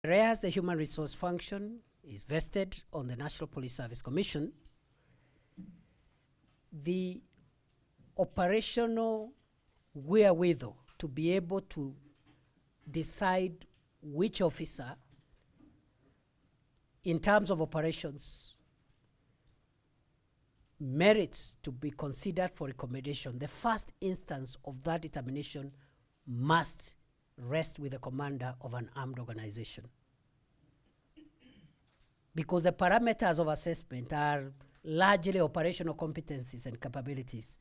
Whereas the human resource function is vested on the National Police Service Commission, the operational wherewithal to be able to decide which officer, in terms of operations, merits to be considered for recommendation, the first instance of that determination must rest with the commander of an armed organization. Because the parameters of assessment are largely operational competencies and capabilities.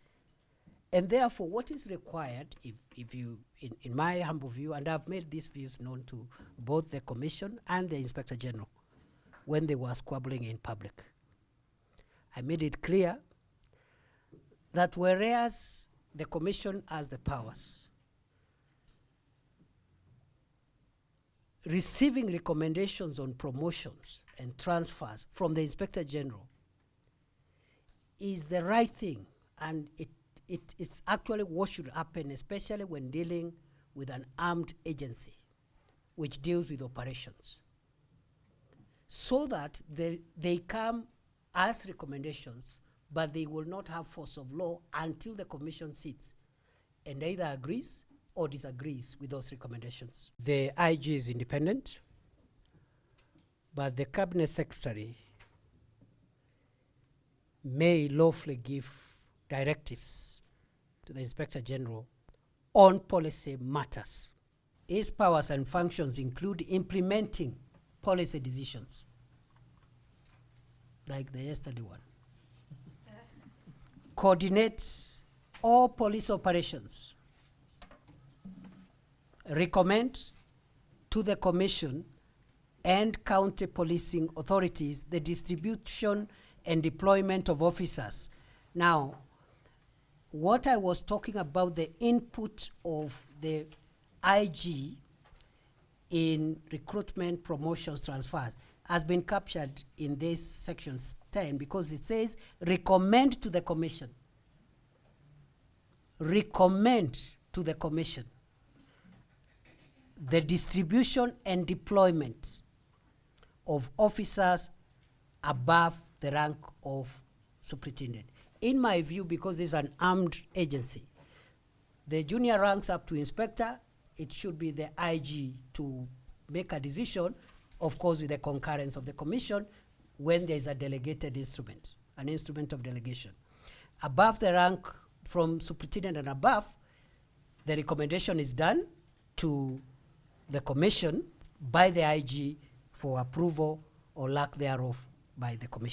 And therefore, what is required, if you, in my humble view, and I've made these views known to both the Commission and the Inspector General when they were squabbling in public, I made it clear that whereas the Commission has the powers, receiving recommendations on promotions and transfers from the Inspector General is the right thing, and it's actually what should happen, especially when dealing with an armed agency which deals with operations, so that they come as recommendations, but they will not have force of law until the Commission sits and either agrees or disagrees with those recommendations. The IG is independent, but the Cabinet Secretary may lawfully give directives to the Inspector General on policy matters. His powers and functions include implementing policy decisions, like the yesterday one. Coordinates all police operations. Recommend to the Commission and county policing authorities the distribution and deployment of officers. Now, what I was talking about, the input of the IG in recruitment, promotions, transfers, has been captured in this section 10 because it says recommend to the Commission. Recommend to the Commission the distribution and deployment of officers above the rank of superintendent. In my view, because this is an armed agency, the junior ranks up to inspector, it should be the IG to make a decision, of course with the concurrence of the Commission, when there is a delegated instrument, an instrument of delegation. Above the rank from superintendent and above, the recommendation is done to the Commission by the IG for approval or lack thereof by the Commission.